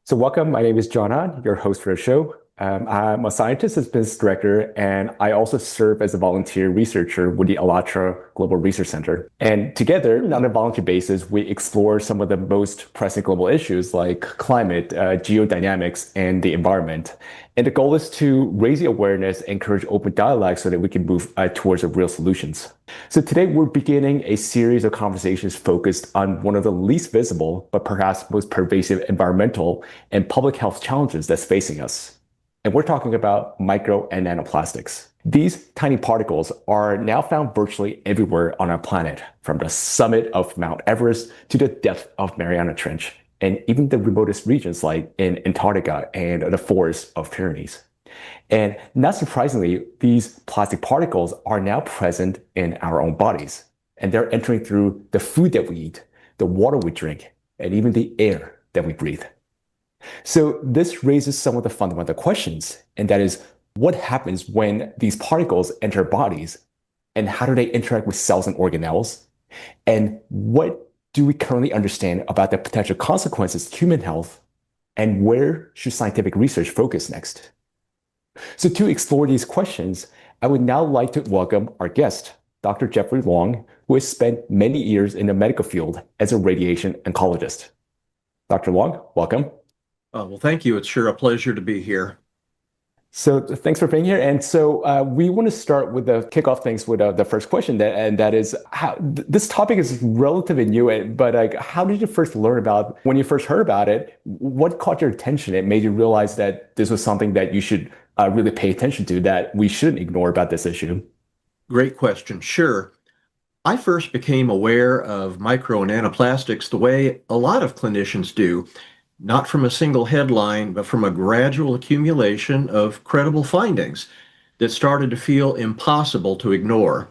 So welcome, my name is John Han, your host for the show. I'm a scientist and business director, and I also serve as a volunteer researcher with the ALLATRA Global Research Center. And together, on a volunteer basis, we explore some of the most pressing global issues like climate, geodynamics, and the environment. And the goal is to raise the awareness, encourage open dialogue so that we can move towards real solutions. So today we're beginning a series of conversations focused on one of the least visible, but perhaps most pervasive environmental and public health challenges that's facing us. And we're talking about micro and nanoplastics. These tiny particles are now found virtually everywhere on our planet, from the summit of Mount Everest to the depth of Mariana Trench, and even the remotest regions like in Antarctica and the forests of Pyrenees. And not surprisingly, these plastic particles are now present in our own bodies. And they're entering through the food that we eat, the water we drink, and even the air that we breathe. So this raises some of the fundamental questions, and that is, what happens when these particles enter bodies, and how do they interact with cells and organelles? And what do we currently understand about the potential consequences to human health, and where should scientific research focus next? So to explore these questions, I would now like to welcome our guest, Dr. Jeffrey Long, who has spent many years in the medical field as a radiation oncologist. Dr. Long, welcome. Well, thank you. It's sure a pleasure to be here. So thanks for being here. And so we want to start with the kick off things with the first question, and that is, how this topic is relatively new, but like, how did you first learn about, when you first heard about it, what caught your attention? It made you realize that this was something that you should really pay attention to, that we shouldn't ignore about this issue? Great question. Sure. I first became aware of micro and nanoplastics the way a lot of clinicians do, not from a single headline, but from a gradual accumulation of credible findings that started to feel impossible to ignore.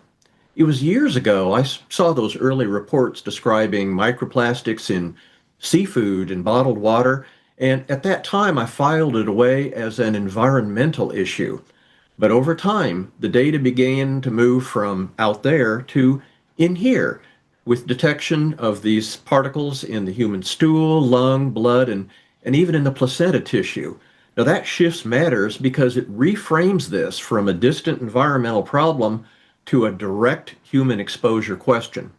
It was years ago I saw those early reports describing microplastics in seafood and bottled water, and at that time I filed it away as an environmental issue. But over time, the data began to move from out there to in here, with detection of these particles in the human stool, lung, blood, and even in the placenta tissue. Now that shifts matters because it reframes this from a distant environmental problem to a direct human exposure question.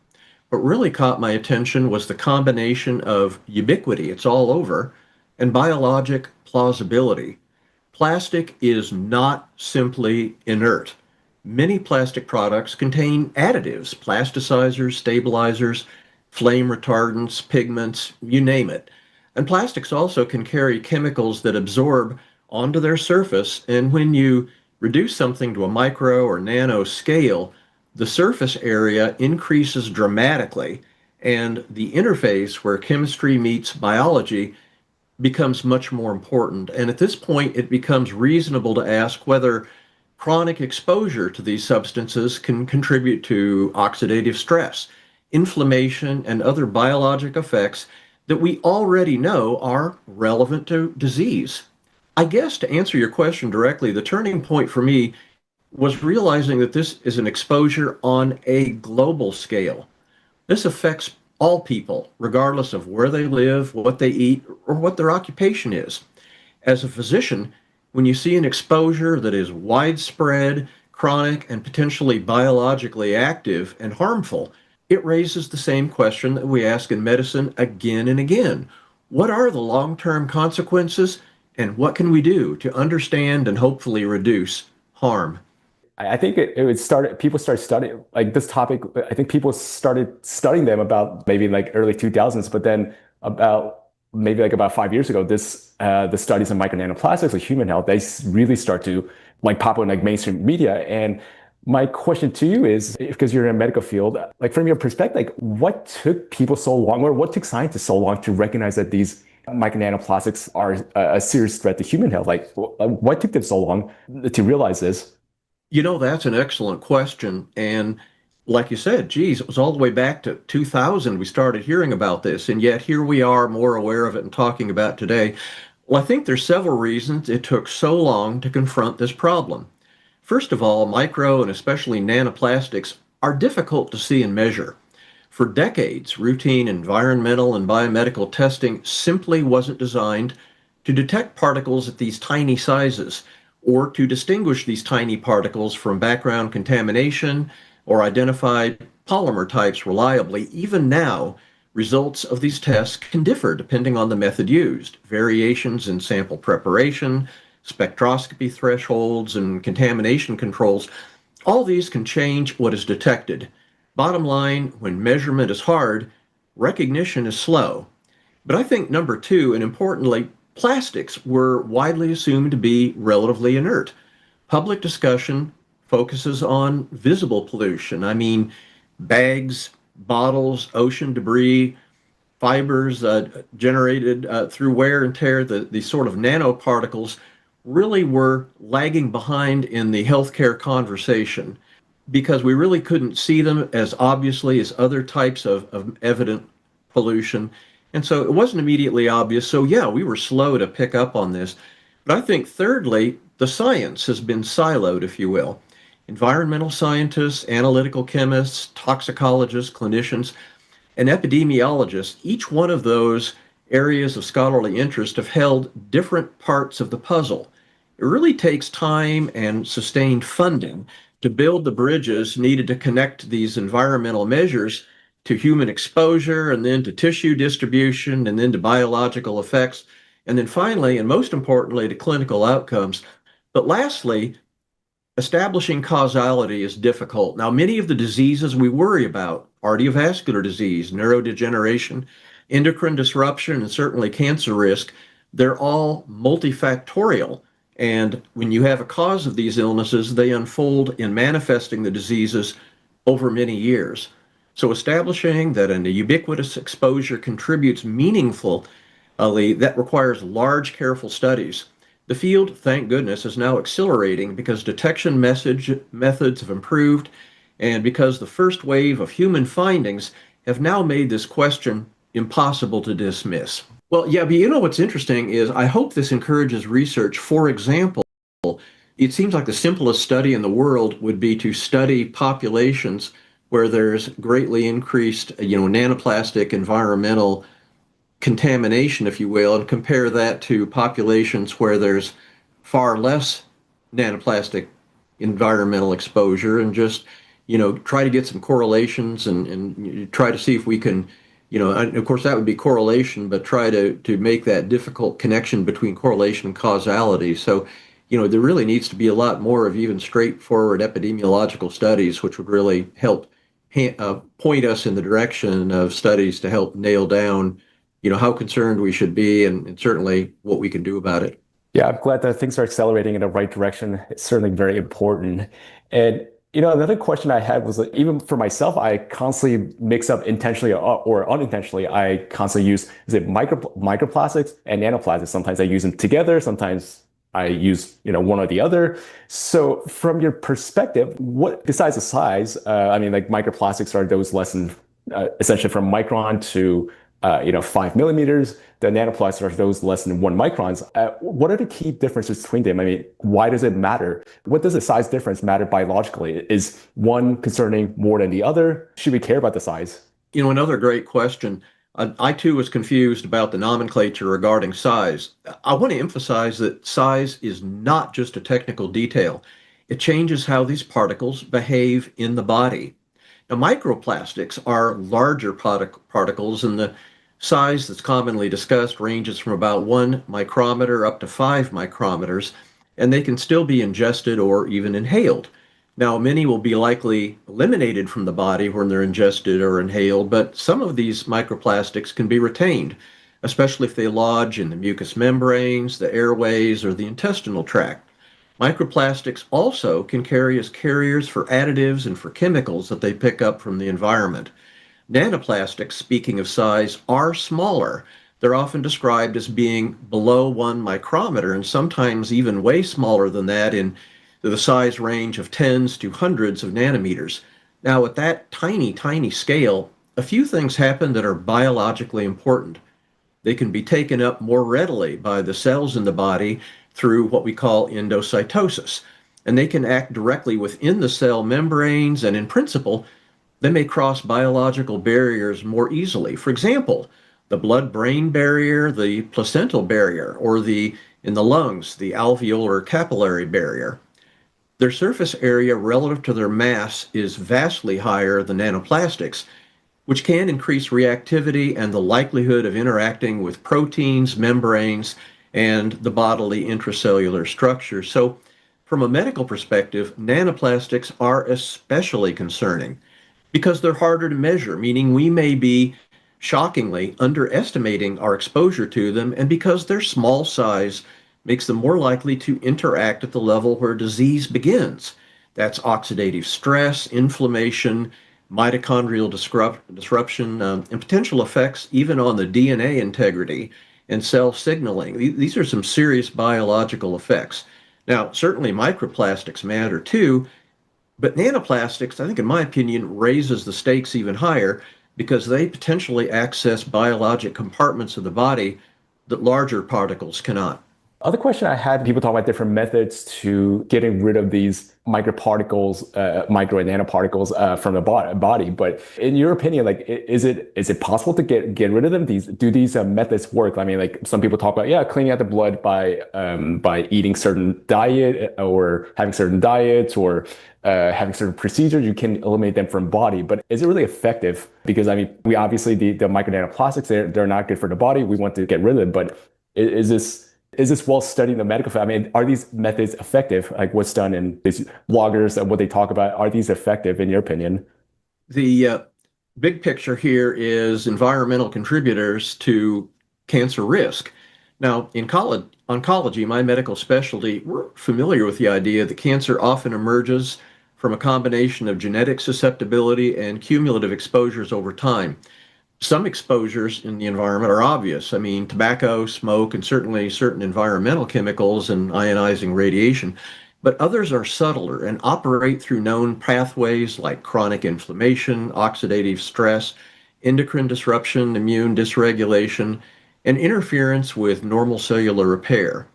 What really caught my attention was the combination of ubiquity, it's all over, and biologic plausibility. Plastic is not simply inert. Many plastic products contain additives, plasticizers, stabilizers, flame retardants, pigments, you name it. And plastics also can carry chemicals that absorb onto their surface, and when you reduce something to a micro or nano scale, the surface area increases dramatically, and the interface where chemistry meets biology becomes much more important. And at this point, it becomes reasonable to ask whether chronic exposure to these substances can contribute to oxidative stress, inflammation, and other biologic effects that we already know are relevant to disease. I guess to answer your question directly, the turning point for me was realizing that this is an exposure on a global scale. This affects all people, regardless of where they live, what they eat, or what their occupation is. As a physician, when you see an exposure that is widespread, chronic, and potentially biologically active and harmful, it raises the same question that we ask in medicine again and again. What are the long-term consequences, and what can we do to understand and hopefully reduce harm? I think it would start, people started studying like this topic. I think people started studying them about maybe like early 2000s, but then about 5 years ago, the studies on micro nanoplastics of human health, they really start to like pop up in like mainstream media. And my question to you is, because you're in a medical field, like from your perspective, like what took people so long, or what took scientists so long to recognize that these micro nanoplastics are a serious threat to human health? Like what took them so long to realize this? You know, that's an excellent question. And like you said, geez, it was all the way back to 2000 we started hearing about this, and yet here we are more aware of it and talking about it today. Well, I think there's several reasons it took so long to confront this problem. First of all, micro and especially nanoplastics are difficult to see and measure. For decades, routine environmental and biomedical testing simply wasn't designed to detect particles at these tiny sizes, or to distinguish these tiny particles from background contamination or identify polymer types reliably. Even now, results of these tests can differ depending on the method used. Variations in sample preparation, spectroscopy thresholds, and contamination controls, all these can change what is detected. Bottom line, when measurement is hard, recognition is slow. But I think number two, and importantly, plastics were widely assumed to be relatively inert. Public discussion focuses on visible pollution. I mean, bags, bottles, ocean debris, fibers generated through wear and tear, the sort of nanoparticles really were lagging behind in the healthcare conversation because we really couldn't see them as obviously as other types of evident pollution. And so it wasn't immediately obvious. So, yeah, we were slow to pick up on this. But I think, thirdly, the science has been siloed, if you will. Environmental scientists, analytical chemists, toxicologists, clinicians, and epidemiologists, each one of those areas of scholarly interest have held different parts of the puzzle. It really takes time and sustained funding to build the bridges needed to connect these environmental measures to human exposure and then to tissue distribution and then to biological effects. And then finally, and most importantly, to clinical outcomes. But lastly, establishing causality is difficult. Now, many of the diseases we worry about, cardiovascular disease, neurodegeneration, endocrine disruption, and certainly cancer risk, they're all multifactorial. And when you have a cause of these illnesses, they unfold in manifesting the diseases over many years. So establishing that a ubiquitous exposure contributes meaningfully, that requires large, careful studies. The field, thank goodness, is now accelerating because detection methods have improved and because the first wave of human findings have now made this question impossible to dismiss. Well, yeah, but you know what's interesting is I hope this encourages research. For example, it seems like the simplest study in the world would be to study populations where there's greatly increased, nanoplastic environmental contamination, if you will, and compare that to populations where there's far less nanoplastic environmental exposure and just, try to get some correlations and try to see if we can, and of course that would be correlation, but try to make that difficult connection between correlation and causality. So, there really needs to be a lot more of even straightforward epidemiological studies, which would really help point us in the direction of studies to help nail down how concerned we should be and certainly what we can do about it. Yeah, I'm glad that things are accelerating in the right direction. It's certainly very important. And another question I had was that even for myself, I constantly mix up intentionally or unintentionally. I constantly use microplastics and nanoplastics. Sometimes I use them together. Sometimes I use one or the other. So from your perspective, what besides the size? Like microplastics are those less than essentially from micron to 5 millimeters. The nanoplastics are those less than 1 microns. What are the key differences between them? I mean, why does it matter? What does the size difference matter biologically? Is one concerning more than the other? Should we care about the size? Another great question. I too was confused about the nomenclature regarding size. I want to emphasize that size is not just a technical detail. It changes how these particles behave in the body. Now, microplastics are larger particles, and the size that's commonly discussed ranges from about 1 micrometer up to 5 micrometers, and they can still be ingested or even inhaled. Now, many will be likely eliminated from the body when they're ingested or inhaled, but some of these microplastics can be retained, especially if they lodge in the mucous membranes, the airways, or the intestinal tract. Microplastics also can carry as carriers for additives and for chemicals that they pick up from the environment. Nanoplastics, speaking of size, are smaller. They're often described as being below 1 micrometer and sometimes even way smaller than that in the size range of tens to hundreds of nanometers. Now, at that tiny, tiny scale, a few things happen that are biologically important. They can be taken up more readily by the cells in the body through what we call endocytosis, and they can act directly within the cell membranes, and in principle, they may cross biological barriers more easily. For example, the blood-brain barrier, the placental barrier, or in the lungs, the alveolar capillary barrier. Their surface area relative to their mass is vastly higher than nanoplastics, which can increase reactivity and the likelihood of interacting with proteins, membranes, and the bodily intracellular structure. So, from a medical perspective, nanoplastics are especially concerning because they're harder to measure, meaning we may be shockingly underestimating our exposure to them, and because their small size makes them more likely to interact at the level where disease begins. That's oxidative stress, inflammation, mitochondrial disruption, and potential effects even on the DNA integrity and cell signaling. These are some serious biological effects. Now, certainly microplastics matter too, but nanoplastics, I think, in my opinion, raises the stakes even higher because they potentially access biologic compartments of the body that larger particles cannot. Other question I had, people talk about different methods to getting rid of these microparticles, micro and nanoparticles from the body. But in your opinion, like, is it possible to get rid of them? Do these methods work? I mean, like some people talk about, yeah, cleaning out the blood by eating certain diet or having certain diets or having certain procedures, you can eliminate them from body. But is it really effective? Because I mean, we obviously the micro nanoplastics, they're not good for the body. We want to get rid of them. But is this well studied in the medical field? I mean, are these methods effective? Like what's done in these bloggers and what they talk about, are these effective in your opinion? The big picture here is environmental contributors to cancer risk. Now, in oncology, my medical specialty, we're familiar with the idea that cancer often emerges from a combination of genetic susceptibility and cumulative exposures over time. Some exposures in the environment are obvious. I mean, tobacco, smoke, and certainly certain environmental chemicals and ionizing radiation. But others are subtler and operate through known pathways like chronic inflammation, oxidative stress, endocrine disruption, immune dysregulation, and interference with normal cellular repair.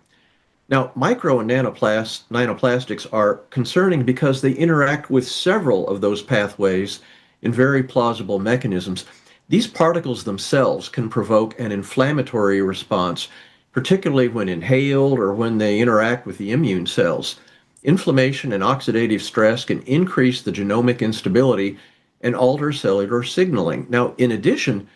Now, micro and nanoplastics are concerning because they interact with several of those pathways in very plausible mechanisms. These particles themselves can provoke an inflammatory response, particularly when inhaled or when they interact with the immune cells. Inflammation and oxidative stress can increase the genomic instability and alter cellular signaling. Now, in addition,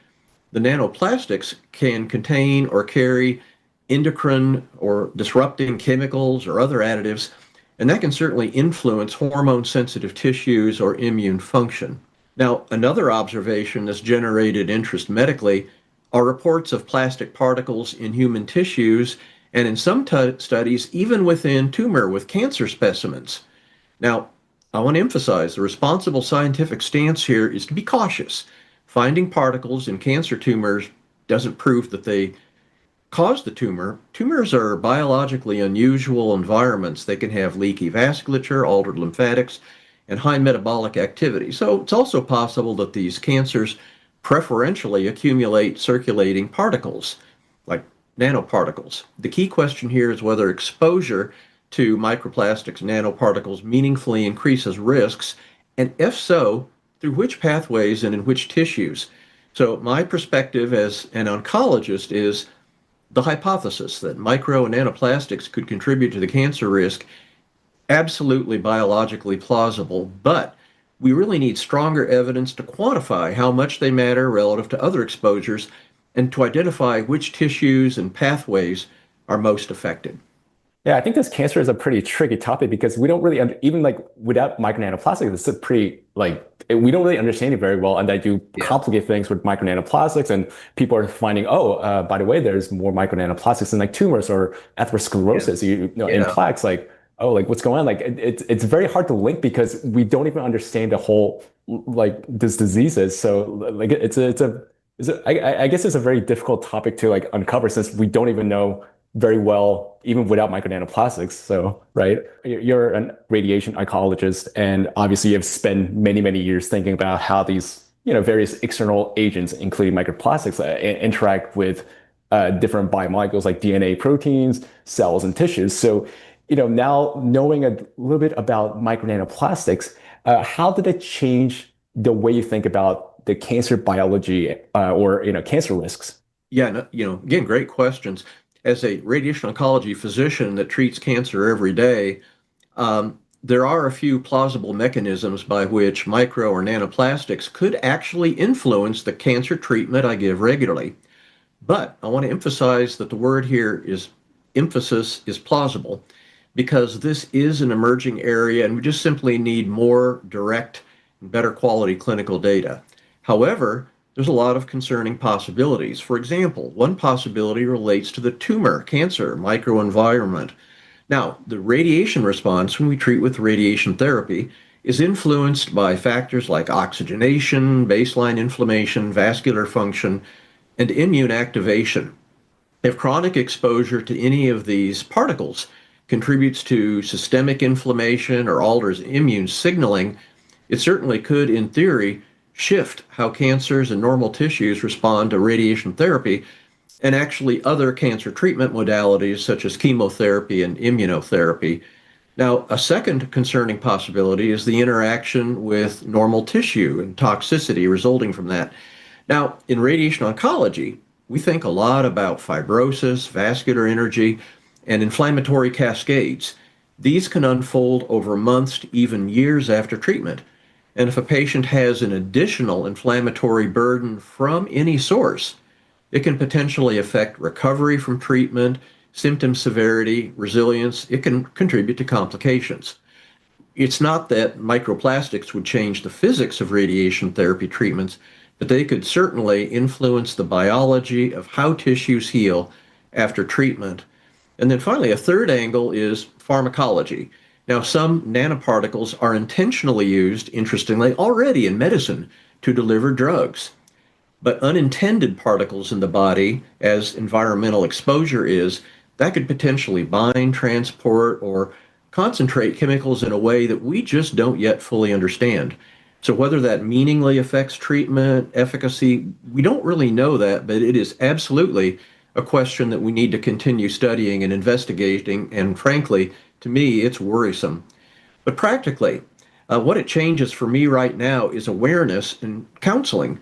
the nanoplastics can contain or carry endocrine or disrupting chemicals or other additives, and that can certainly influence hormone-sensitive tissues or immune function. Now, another observation that's generated interest medically are reports of plastic particles in human tissues and in some studies, even within tumor with cancer specimens. Now, I want to emphasize the responsible scientific stance here is to be cautious. Finding particles in cancer tumors doesn't prove that they cause the tumor. Tumors are biologically unusual environments. They can have leaky vasculature, altered lymphatics, and high metabolic activity. So it's also possible that these cancers preferentially accumulate circulating particles, like nanoparticles. The key question here is whether exposure to microplastics nanoparticles meaningfully increases risks, and if so, through which pathways and in which tissues. So my perspective as an oncologist is the hypothesis that micro and nanoplastics could contribute to the cancer risk absolutely biologically plausible, but we really need stronger evidence to quantify how much they matter relative to other exposures and to identify which tissues and pathways are most affected. Yeah, I think this cancer is a pretty tricky topic because we don't really, even like without micro nanoplastics, it's a pretty, like, we don't really understand it very well. And that you complicate things with micro nanoplastics and people are finding, oh, by the way, there's more micro nanoplastics in like tumors or atherosclerosis, in plaques, like, oh, like what's going on? Like it's very hard to link because we don't even understand the whole, like this diseases. So like I guess it's a very difficult topic to like uncover since we don't even know very well, even without micro nanoplastics. So, right, you're a radiation oncologist, and obviously you've spent many, many years thinking about how these, various external agents, including microplastics, interact with different biomolecules like DNA, proteins, cells, and tissues. So, now knowing a little bit about micro nanoplastics, how did it change the way you think about the cancer biology or cancer risks? Yeah, no, again, great questions. As a radiation oncology physician that treats cancer every day, there are a few plausible mechanisms by which micro or nanoplastics could actually influence the cancer treatment I give regularly. But I want to emphasize that the word here is emphasis is plausible because this is an emerging area and we just simply need more direct and better quality clinical data. However, there's a lot of concerning possibilities. For example, one possibility relates to the tumor cancer microenvironment. Now, the radiation response when we treat with radiation therapy is influenced by factors like oxygenation, baseline inflammation, vascular function, and immune activation. If chronic exposure to any of these particles contributes to systemic inflammation or alters immune signaling, it certainly could, in theory, shift how cancers and normal tissues respond to radiation therapy and actually other cancer treatment modalities such as chemotherapy and immunotherapy. Now, a second concerning possibility is the interaction with normal tissue and toxicity resulting from that. Now, in radiation oncology, we think a lot about fibrosis, vascular energy, and inflammatory cascades. These can unfold over months to even years after treatment. And if a patient has an additional inflammatory burden from any source, it can potentially affect recovery from treatment, symptom severity, resilience. It can contribute to complications. It's not that microplastics would change the physics of radiation therapy treatments, but they could certainly influence the biology of how tissues heal after treatment. And then finally, a third angle is pharmacology. Now, some nanoparticles are intentionally used, interestingly, already in medicine to deliver drugs. But unintended particles in the body, as environmental exposure is, that could potentially bind, transport, or concentrate chemicals in a way that we just don't yet fully understand. So whether that meaningfully affects treatment, efficacy, we don't really know that, but it is absolutely a question that we need to continue studying and investigating. And frankly, to me, it's worrisome. But practically, what it changes for me right now is awareness and counseling.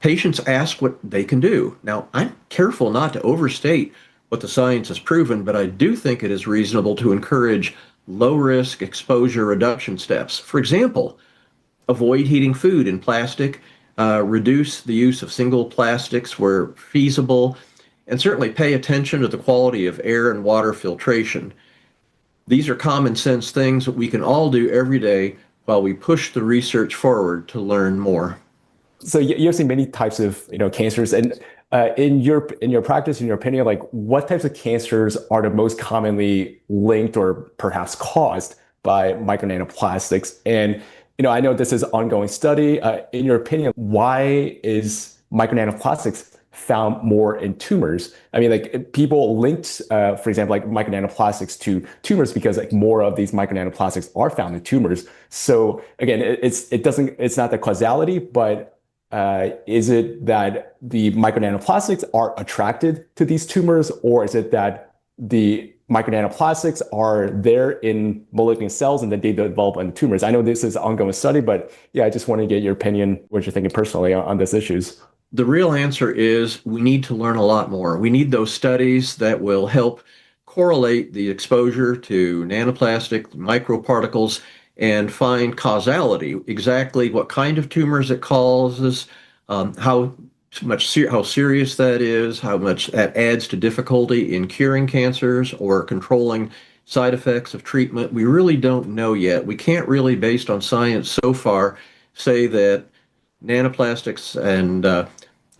Patients ask what they can do. Now, I'm careful not to overstate what the science has proven, but I do think it is reasonable to encourage low risk exposure reduction steps. For example, avoid heating food in plastic, reduce the use of single plastics where feasible, and certainly pay attention to the quality of air and water filtration. These are common sense things that we can all do every day while we push the research forward to learn more. So you've seen many types of cancers, and in your practice, in your opinion, like what types of cancers are the most commonly linked or perhaps caused by micro nanoplastics? And I know this is an ongoing study. In your opinion, why is micro nanoplastics found more in tumors? I mean, like people linked, for example, like micro nanoplastics to tumors because like more of these micro nanoplastics are found in tumors. So again, it's not the causality, but is it that the micro nanoplastics are attracted to these tumors, or is it that the micro nanoplastics are there in malignant cells and then they develop on tumors? I know this is an ongoing study, but yeah, I just want to get your opinion, what you're thinking personally on these issues. The real answer is we need to learn a lot more. We need those studies that will help correlate the exposure to nanoplastic microparticles and find causality, exactly what kind of tumors it causes, how serious that is, how much that adds to difficulty in curing cancers or controlling side effects of treatment. We really don't know yet. We can't really, based on science so far, say that nanoplastics and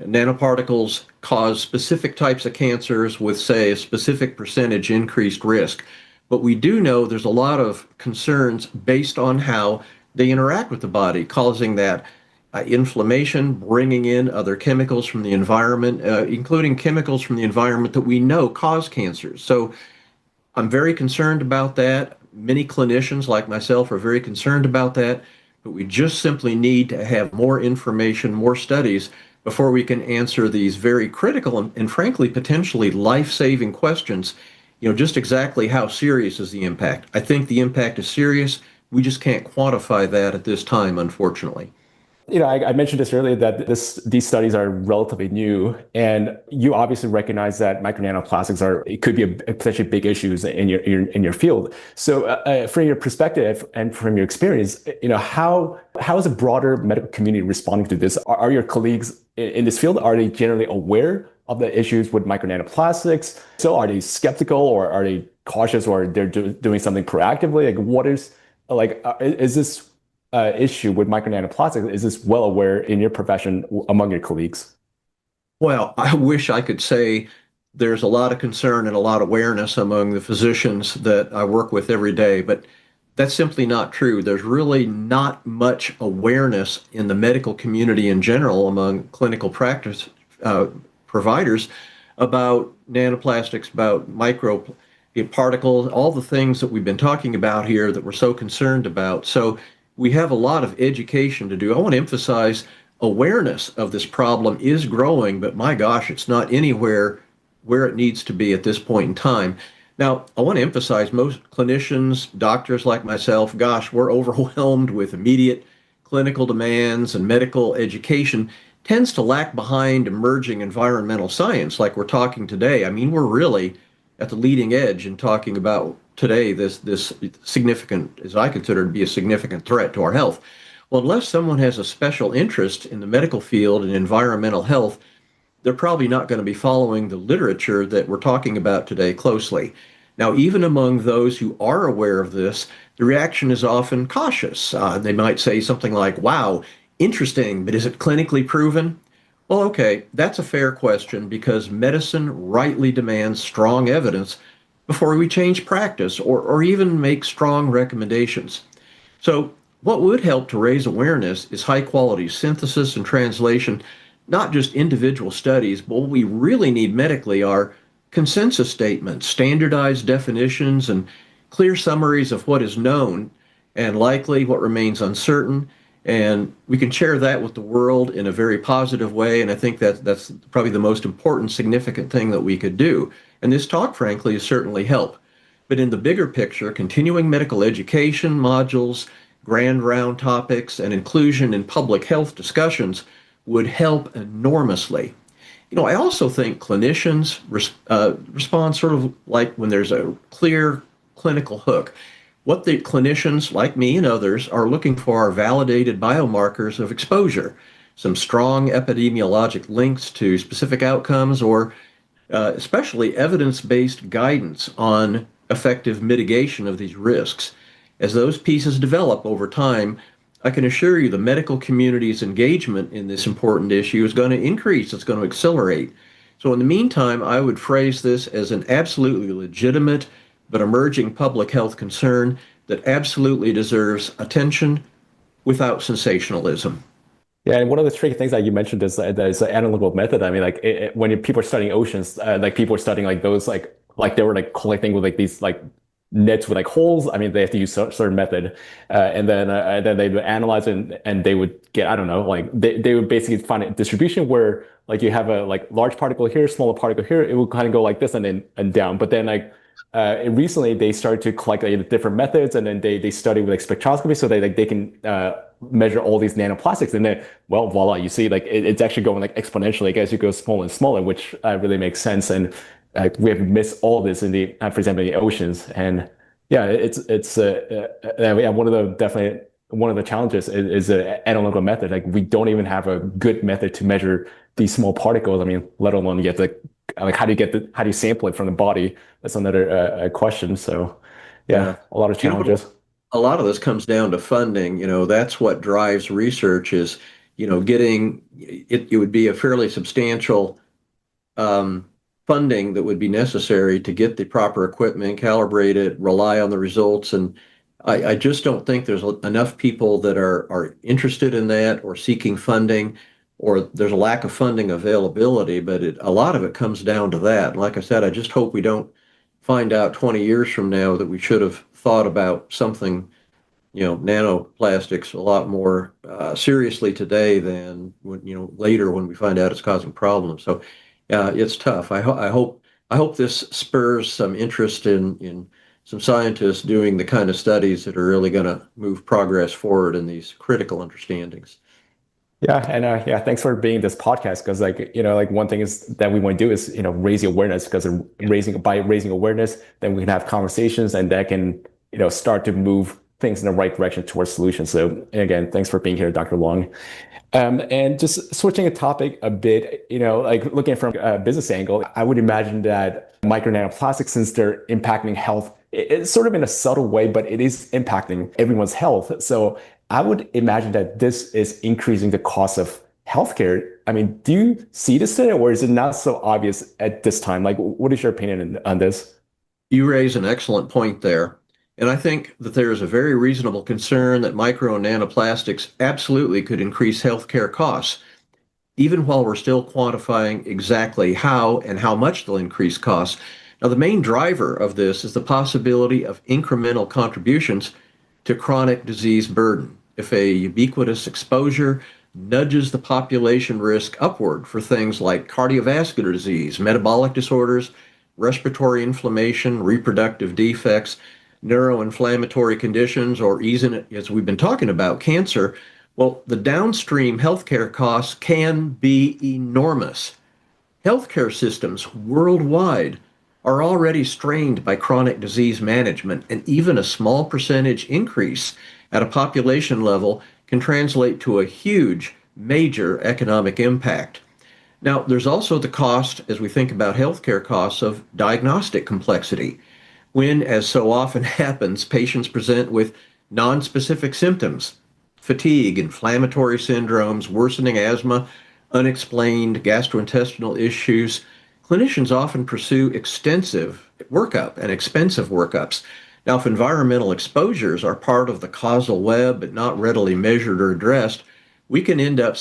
nanoparticles cause specific types of cancers with, say, a specific percentage increased risk. But we do know there's a lot of concerns based on how they interact with the body, causing that inflammation, bringing in other chemicals from the environment, including chemicals from the environment that we know cause cancers. So I'm very concerned about that. Many clinicians like myself are very concerned about that, but we just simply need to have more information, more studies before we can answer these very critical and frankly, potentially life-saving questions. Just exactly how serious is the impact? I think the impact is serious. We just can't quantify that at this time, unfortunately. I mentioned this earlier that these studies are relatively new, and you obviously recognize that micro nanoplastics it could be a potentially big issues in your field. So, from your perspective and from your experience, how is the broader medical community responding to this? Are your colleagues in this field, are they generally aware of the issues with micro nanoplastics? So, are they skeptical, or are they cautious, or they're doing something proactively? Is this issue with micro nanoplastics, is this well aware in your profession among your colleagues? Well, I wish I could say there's a lot of concern and a lot of awareness among the physicians that I work with every day, but that's simply not true. There's really not much awareness in the medical community in general among clinical practice providers about nanoplastics, about micro particles, all the things that we've been talking about here that we're so concerned about. So we have a lot of education to do. I want to emphasize awareness of this problem is growing, but my gosh, it's not anywhere where it needs to be at this point in time. Now, I want to emphasize most clinicians, doctors like myself, gosh, we're overwhelmed with immediate clinical demands, and medical education tends to lag behind emerging environmental science like we're talking today. I mean, we're really at the leading edge in talking about today this significant, as I consider to be a significant threat to our health. Well, unless someone has a special interest in the medical field and environmental health, they're probably not going to be following the literature that we're talking about today closely. Now, even among those who are aware of this, the reaction is often cautious. They might say something like, wow, interesting, but is it clinically proven? Well, okay, that's a fair question because medicine rightly demands strong evidence before we change practice or even make strong recommendations. So, what would help to raise awareness is high quality synthesis and translation, not just individual studies, but what we really need medically are consensus statements, standardized definitions, and clear summaries of what is known and likely, what remains uncertain. And we can share that with the world in a very positive way. And I think that's probably the most important, significant thing that we could do. And this talk, frankly, has certainly helped. But in the bigger picture, continuing medical education modules, grand round topics, and inclusion in public health discussions would help enormously. I also think clinicians respond sort of like when there's a clear clinical hook. What the clinicians, like me and others, are looking for are validated biomarkers of exposure, some strong epidemiologic links to specific outcomes, or especially evidence-based guidance on effective mitigation of these risks. As those pieces develop over time, I can assure you the medical community's engagement in this important issue is going to increase, it's going to accelerate. So in the meantime, I would phrase this as an absolutely legitimate but emerging public health concern that absolutely deserves attention without sensationalism. Yeah, and one of the tricky things that you mentioned is the analytical method. I mean, when people are studying oceans, like people are studying like those like they were like collecting with like these like nets with like holes. I mean, they have to use a certain method, and then they would analyze it, and they would get, I don't know, like they would basically find a distribution where like you have a like large particle here, smaller particle here. It would kind of go like this and then and down. But then recently they started to collect different methods, and then they study with like spectroscopy, so they can measure all these nanoplastics, and then well, voila, you see like it's actually going like exponentially like, as you go smaller and smaller, which really makes sense. And we have missed all this in the, for example, in the oceans. And yeah, yeah, definitely one of the challenges is the analytical method. Like we don't even have a good method to measure these small particles. I mean, let alone get the like how do you sample it from the body? That's another question. So yeah, Yeah. a lot of challenges. A lot of this comes down to funding. That's what drives research is, getting it would be a fairly substantial um, funding that would be necessary to get the proper equipment, calibrate it, rely on the results. And I just don't think there's enough people that are interested in that or seeking funding, or there's a lack of funding availability. But a lot of it comes down to that. Like I said, I just hope we don't find out 20 years from now that we should have thought about something, nanoplastics a lot more seriously today than when, later when we find out it's causing problems. So it's tough. I hope this spurs some interest in some scientists doing the kind of studies that are really going to move progress forward in these critical understandings. Yeah, and yeah, thanks for being this podcast because like one thing is that we want to do is raise the awareness because raising awareness, then we can have conversations and that can start to move things in the right direction towards solutions. So again, thanks for being here, Dr. Long. And just switching a topic a bit, like looking from a business angle, I would imagine that micro nanoplastics, since they're impacting health, it's sort of in a subtle way, but it is impacting everyone's health. So I would imagine that this is increasing the cost of healthcare. I mean, do you see this today, or is it not so obvious at this time? Like, what is your opinion on this? You raise an excellent point there. And I think that there is a very reasonable concern that micro and nanoplastics absolutely could increase healthcare costs, even while we're still quantifying exactly how and how much they'll increase costs. Now, the main driver of this is the possibility of incremental contributions to chronic disease burden. If a ubiquitous exposure nudges the population risk upward for things like cardiovascular disease, metabolic disorders, respiratory inflammation, reproductive defects, neuroinflammatory conditions, or even, as we've been talking about, cancer, well, the downstream healthcare costs can be enormous. Healthcare systems worldwide are already strained by chronic disease management, and even a small percentage increase at a population level can translate to a huge, major economic impact. Now, there's also the cost, as we think about healthcare costs, of diagnostic complexity. When, as so often happens, patients present with nonspecific symptoms, fatigue, inflammatory syndromes, worsening asthma, unexplained gastrointestinal issues, clinicians often pursue extensive workup and expensive workups. Now, if environmental exposures are part of the causal web but not readily measured or addressed, we can end up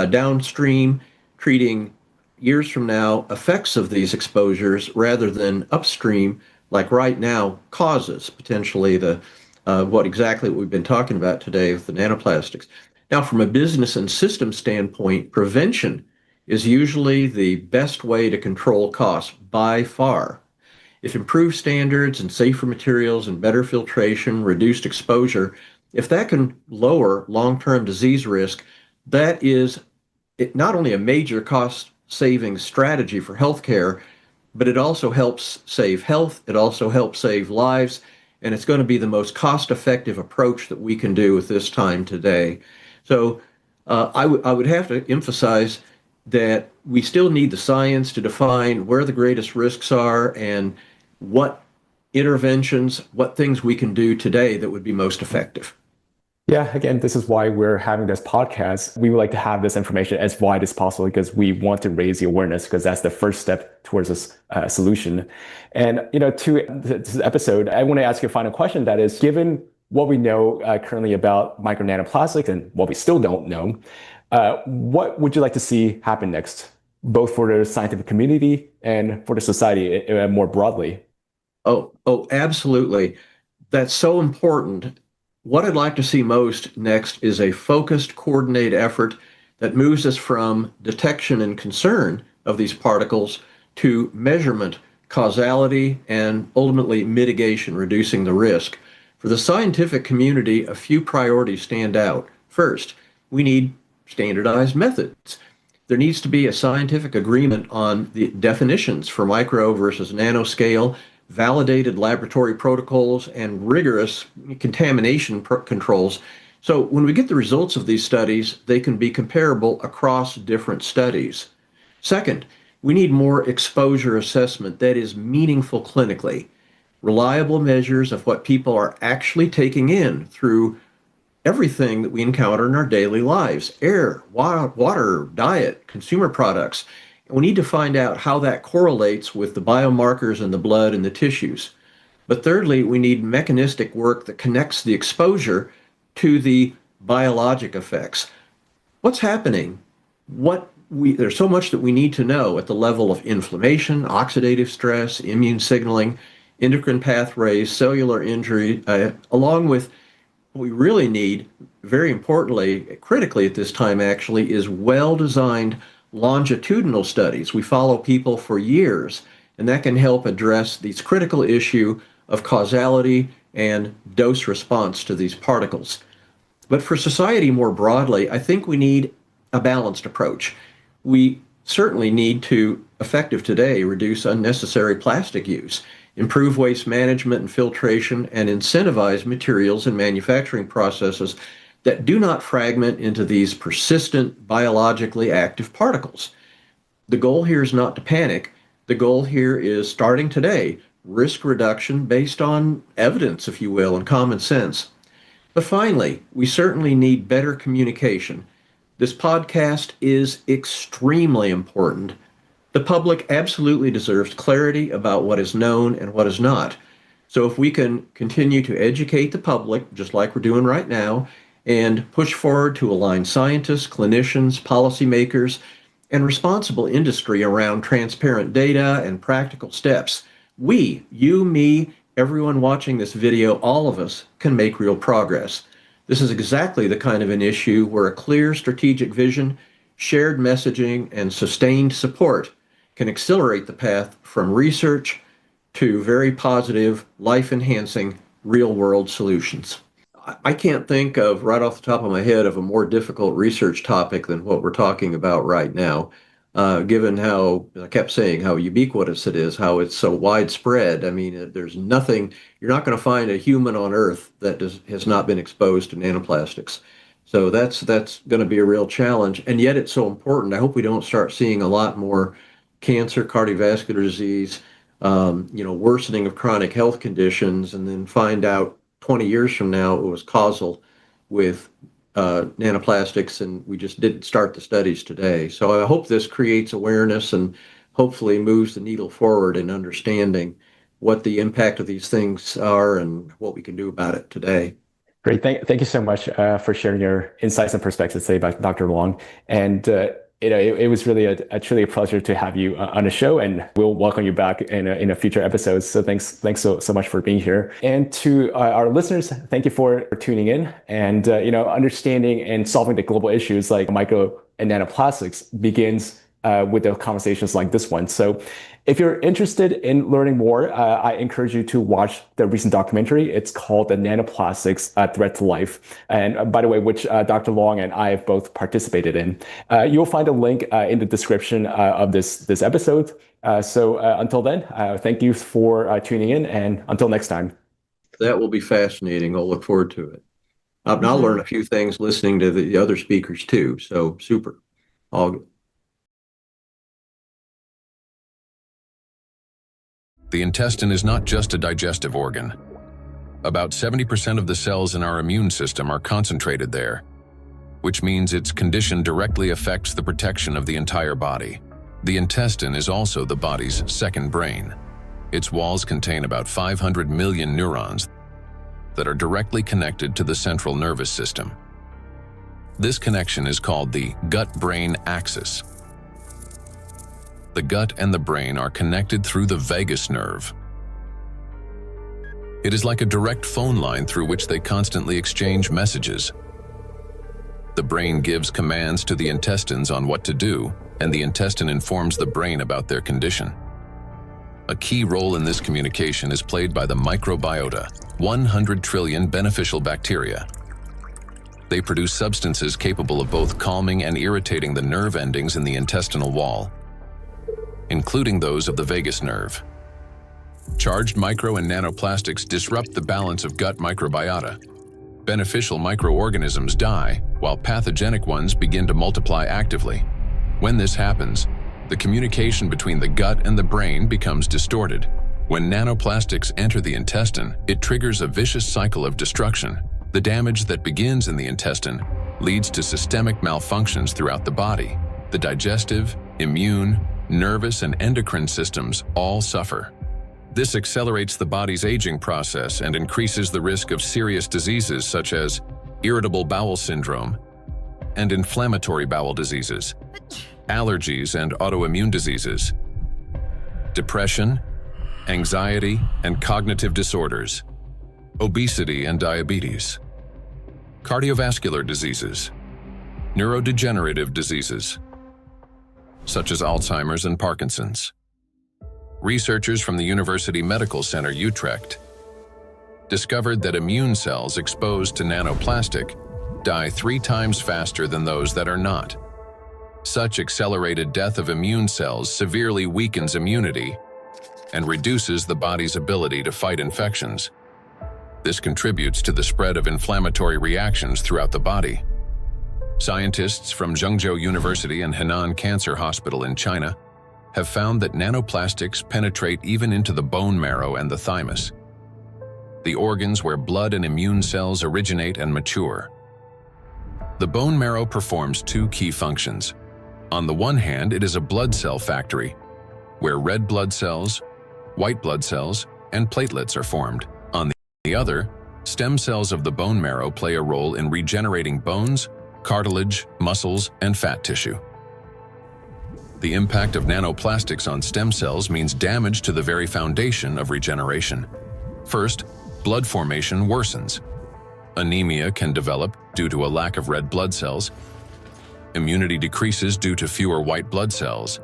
downstream treating years from now effects of these exposures rather than upstream, like right now, causes potentially the what exactly we've been talking about today with the nanoplastics. Now, from a business and system standpoint, prevention is usually the best way to control costs by far. If improved standards and safer materials and better filtration, reduced exposure, if that can lower long-term disease risk, that is not only a major cost saving strategy for healthcare, but it also helps save health, it also helps save lives, and it's going to be the most cost-effective approach that we can do at this time today. So I would have to emphasize that we still need the science to define where the greatest risks are and what interventions, what things we can do today that would be most effective. Yeah, again, this is why we're having this podcast. We would like to have this information as wide as possible because we want to raise the awareness because that's the first step towards this solution. And, to this episode, I want to ask you a final question. That is, given what we know currently about micro nanoplastics and what we still don't know, what would you like to see happen next, both for the scientific community and for the society more broadly? Oh, absolutely. That's so important. What I'd like to see most next is a focused, coordinated effort that moves us from detection and concern of these particles to measurement, causality, and ultimately mitigation, reducing the risk. For the scientific community, a few priorities stand out. First, we need standardized methods. There needs to be a scientific agreement on the definitions for micro versus nanoscale, validated laboratory protocols, and rigorous contamination controls. So when we get the results of these studies, they can be comparable across different studies. Second, we need more exposure assessment that is meaningful clinically, reliable measures of what people are actually taking in through everything that we encounter in our daily lives: air, water, diet, consumer products. And we need to find out how that correlates with the biomarkers in the blood and the tissues. But thirdly, we need mechanistic work that connects the exposure to the biologic effects. What's happening? There's so much that we need to know at the level of inflammation, oxidative stress, immune signaling, endocrine pathways, cellular injury, along with what we really need, very importantly, critically at this time actually, is well-designed longitudinal studies. We follow people for years, and that can help address these critical issue of causality and dose response to these particles. But for society more broadly, I think we need a balanced approach. We certainly need to, effective today, reduce unnecessary plastic use, improve waste management and filtration, and incentivize materials and manufacturing processes that do not fragment into these persistent biologically active particles. The goal here is not to panic. The goal here is, starting today, risk reduction based on evidence, if you will, and common sense. But finally, we certainly need better communication. This podcast is extremely important. The public absolutely deserves clarity about what is known and what is not. So if we can continue to educate the public, just like we're doing right now, and push forward to align scientists, clinicians, policymakers, and responsible industry around transparent data and practical steps, we, you, me, everyone watching this video, all of us, can make real progress. This is exactly the kind of an issue where a clear strategic vision, shared messaging, and sustained support can accelerate the path from research to very positive, life-enhancing, real-world solutions. I can't think of, right off the top of my head, of a more difficult research topic than what we're talking about right now. Given how, I kept saying, how ubiquitous it is, how it's so widespread. I mean, there's nothing, you're not going to find a human on Earth that has not been exposed to nanoplastics. So that's going to be a real challenge. And yet it's so important. I hope we don't start seeing a lot more cancer, cardiovascular disease, worsening of chronic health conditions, and then find out 20 years from now it was causal with nanoplastics, and we just didn't start the studies today. So I hope this creates awareness and hopefully moves the needle forward in understanding what the impact of these things are and what we can do about it today. Great. Thank you so much for sharing your insights and perspectives today, Dr. Long. And it was really truly a pleasure to have you on the show, and we'll welcome you back in a future episodes. So thanks so much for being here. And to our listeners, thank you for tuning in. And understanding and solving the global issues like micro and nanoplastics begins with the conversations like this one. So if you're interested in learning more, I encourage you to watch the recent documentary. It's called The Nanoplastics Threat to Life. And by the way, which Dr. Long and I have both participated in. You'll find a link in the description of this episode. So until then, thank you for tuning in, and until next time. That will be fascinating. I'll look forward to it. And I'll learn a few things listening to the other speakers too. So super. All good. The intestine is not just a digestive organ. About 70% of the cells in our immune system are concentrated there, which means its condition directly affects the protection of the entire body. The intestine is also the body's second brain. Its walls contain about 500 million neurons that are directly connected to the central nervous system. This connection is called the gut-brain axis. The gut and the brain are connected through the vagus nerve. It is like a direct phone line through which they constantly exchange messages. The brain gives commands to the intestines on what to do, and the intestine informs the brain about their condition. A key role in this communication is played by the microbiota, 100 trillion beneficial bacteria. They produce substances capable of both calming and irritating the nerve endings in the intestinal wall, including those of the vagus nerve. Charged micro and nanoplastics disrupt the balance of gut microbiota. Beneficial microorganisms die, while pathogenic ones begin to multiply actively. When this happens, the communication between the gut and the brain becomes distorted. When nanoplastics enter the intestine, it triggers a vicious cycle of destruction. The damage that begins in the intestine leads to systemic malfunctions throughout the body. The digestive, immune, nervous, and endocrine systems all suffer. This accelerates the body's aging process and increases the risk of serious diseases such as irritable bowel syndrome and inflammatory bowel diseases, allergies and autoimmune diseases, depression, anxiety and cognitive disorders, obesity and diabetes, cardiovascular diseases, neurodegenerative diseases, such as Alzheimer's and Parkinson's. Researchers from the University Medical Center Utrecht discovered that immune cells exposed to nanoplastic die 3 times faster than those that are not. Such accelerated death of immune cells severely weakens immunity and reduces the body's ability to fight infections. This contributes to the spread of inflammatory reactions throughout the body. Scientists from Zhengzhou University and Henan Cancer Hospital in China have found that nanoplastics penetrate even into the bone marrow and the thymus, the organs where blood and immune cells originate and mature. The bone marrow performs 2 key functions. On the one hand, it is a blood cell factory, where red blood cells, white blood cells, and platelets are formed. On the other, stem cells of the bone marrow play a role in regenerating bones, cartilage, muscles, and fat tissue. The impact of nanoplastics on stem cells means damage to the very foundation of regeneration. First, blood formation worsens. Anemia can develop due to a lack of red blood cells. Immunity decreases due to fewer white blood cells.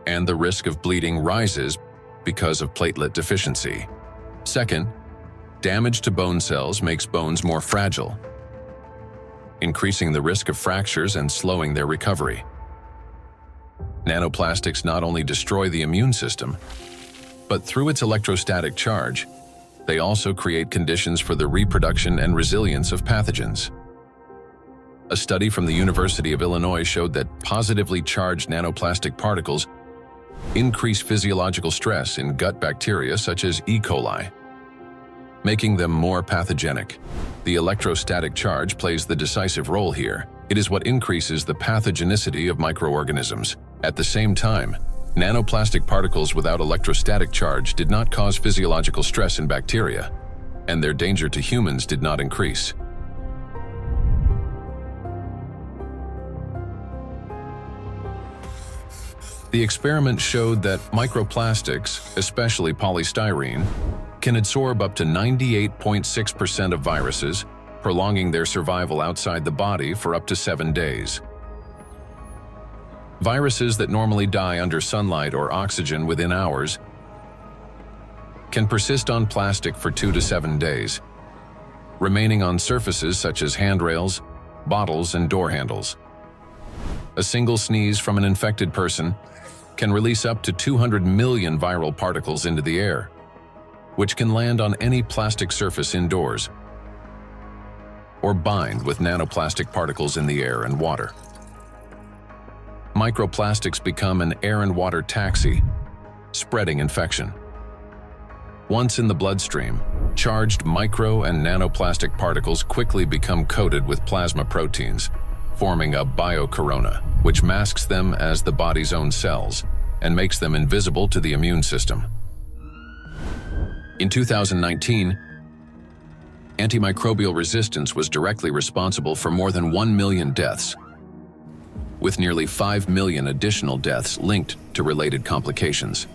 And the risk of bleeding rises because of platelet deficiency. Second, damage to bone cells makes bones more fragile, increasing the risk of fractures and slowing their recovery. Nanoplastics not only destroy the immune system, but through its electrostatic charge, they also create conditions for the reproduction and resilience of pathogens. A study from the University of Illinois showed that positively charged nanoplastic particles increase physiological stress in gut bacteria such as E. coli, making them more pathogenic. The electrostatic charge plays the decisive role here. It is what increases the pathogenicity of microorganisms. At the same time, nanoplastic particles without electrostatic charge did not cause physiological stress in bacteria, and their danger to humans did not increase. The experiment showed that microplastics, especially polystyrene, can absorb up to 98.6% of viruses, prolonging their survival outside the body for up to 7 days. Viruses that normally die under sunlight or oxygen within hours can persist on plastic for 2 to 7 days, remaining on surfaces such as handrails, bottles, and door handles. A single sneeze from an infected person can release up to 200 million viral particles into the air, which can land on any plastic surface indoors or bind with nanoplastic particles in the air and water. Microplastics become an air and water taxi, spreading infection. Once in the bloodstream, charged micro and nanoplastic particles quickly become coated with plasma proteins, forming a biocorona, which masks them as the body's own cells and makes them invisible to the immune system. In 2019, antimicrobial resistance was directly responsible for more than 1 million deaths, with nearly 5 million additional deaths linked to related complications.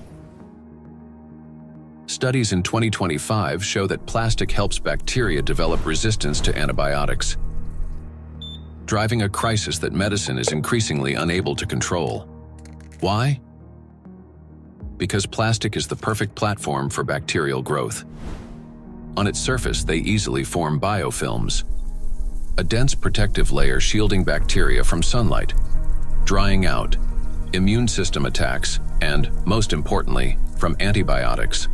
Studies in 2025 show that plastic helps bacteria develop resistance to antibiotics, driving a crisis that medicine is increasingly unable to control. Why? Because plastic is the perfect platform for bacterial growth. On its surface, they easily form biofilms, a dense protective layer shielding bacteria from sunlight, drying out, immune system attacks, and, most importantly, from antibiotics.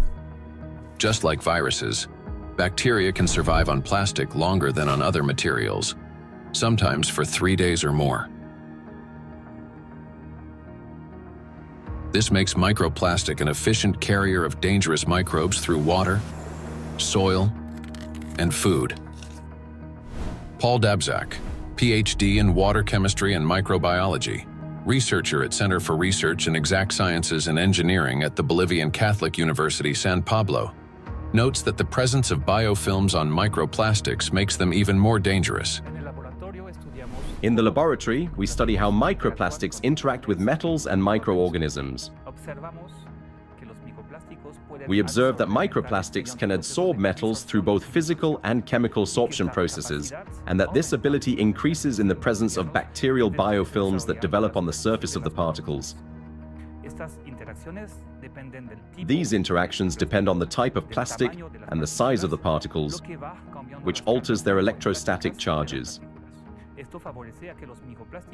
Just like viruses, bacteria can survive on plastic longer than on other materials, sometimes for 3 days or more. This makes microplastic an efficient carrier of dangerous microbes through water, soil, and food. Paul Dabzak, PhD in water chemistry and microbiology, researcher at Center for Research in Exact Sciences and Engineering at the Bolivian Catholic University San Pablo, notes that the presence of biofilms on microplastics makes them even more dangerous. In the laboratory, we study how microplastics interact with metals and microorganisms. We observe that microplastics can adsorb metals through both physical and chemical sorption processes, and that this ability increases in the presence of bacterial biofilms that develop on the surface of the particles. These interactions depend on the type of plastic and the size of the particles, which alters their electrostatic charges.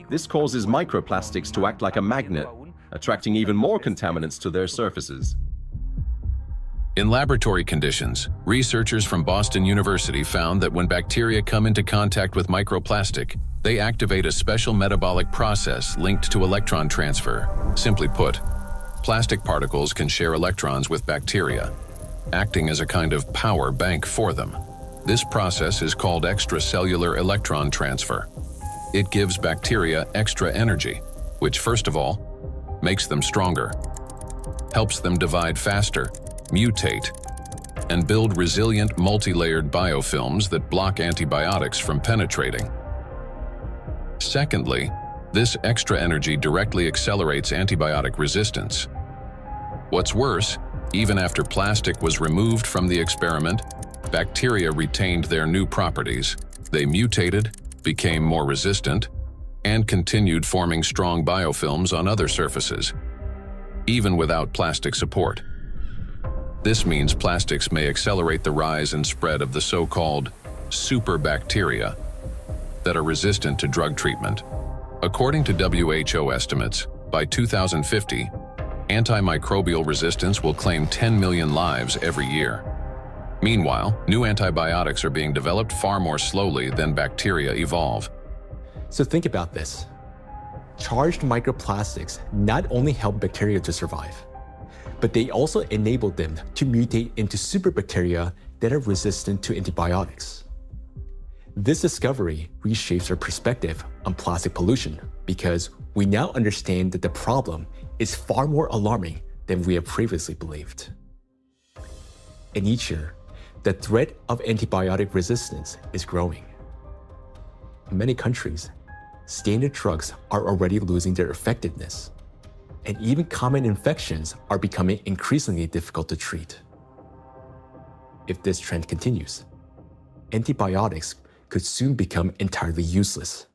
This causes microplastics to act like a magnet, attracting even more contaminants to their surfaces. In laboratory conditions, researchers from Boston University found that when bacteria come into contact with microplastic, they activate a special metabolic process linked to electron transfer. Simply put, plastic particles can share electrons with bacteria, acting as a kind of power bank for them. This process is called extracellular electron transfer. It gives bacteria extra energy, which first of all, makes them stronger, helps them divide faster, mutate, and build resilient multi-layered biofilms that block antibiotics from penetrating. Secondly, this extra energy directly accelerates antibiotic resistance. What's worse, even after plastic was removed from the experiment, bacteria retained their new properties. They mutated, became more resistant, and continued forming strong biofilms on other surfaces, even without plastic support. This means plastics may accelerate the rise and spread of the so-called superbacteria that are resistant to drug treatment. According to WHO estimates, by 2050, antimicrobial resistance will claim 10 million lives every year. Meanwhile, new antibiotics are being developed far more slowly than bacteria evolve. So think about this. Charged microplastics not only help bacteria to survive, but they also enable them to mutate into superbacteria that are resistant to antibiotics. This discovery reshapes our perspective on plastic pollution because we now understand that the problem is far more alarming than we have previously believed. And each year, the threat of antibiotic resistance is growing. In many countries, standard drugs are already losing their effectiveness, and even common infections are becoming increasingly difficult to treat. If this trend continues, antibiotics could soon become entirely useless.